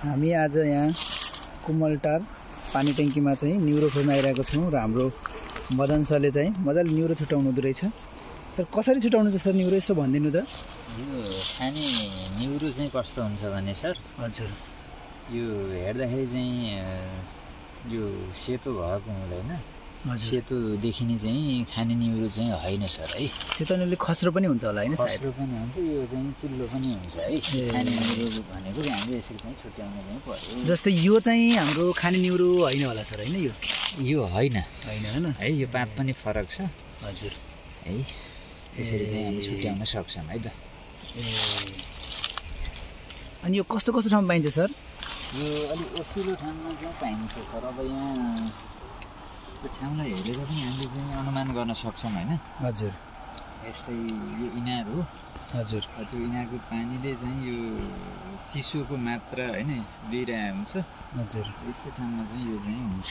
हामी आज यहाँ कुमलटार पानी ट्याङ्कीमा चाहिँ न्युरो खोज्न आइरहेको छौँ र हाम्रो मदन सरले चाहिँ मजाले न्युरो छुटाउनु हुँदो रहेछ। सर कसरी छुटाउनु छ सर न्युरो, यसो भनिदिनु त। यो खाने न्युरो चाहिँ कस्तो हुन्छ भने सर, हजुर यो हेर्दाखेरि चाहिँ यो सेतो भएको हुँदैन, सेतो देखिने चाहिँ खाने न्युरो चाहिँ होइन सर है। सेतो अलि खस्रो पनि हुन्छ होला होइन, खस्रो पनि हुन्छ, यो चाहिँ चिल्लो पनि हुन्छ है। खाने न्युरो भनेको चाहिँ हामीले यसरी चाहिँ छुट्याउनु चाहिँ पर्यो। जस्तै यो चाहिँ हाम्रो खाने न्युरो होइन होला सर, होइन यो होइन होइन है, यो पात पनि फरक छ। हजुर है, यसरी चाहिँ हामी छुट्याउन सक्छौँ है त। अनि यो कस्तो कस्तो ठाउँमा पाइन्छ सर? यो अलिक ओसिलो ठाउँमा चाहिँ पाइन्छ सर। अब यहाँ त्यो ठाउँलाई हेरेर पनि हामीले चाहिँ अनुमान गर्न सक्छौँ होइन। हजुर यस्तै यो इनार हो। हजुर त्यो इनारको पानीले चाहिँ यो चिसोको मात्रा होइन दिइरहेको हुन्छ। हजुर यस्तो ठाउँमा चाहिँ यो चाहिँ हुन्छ।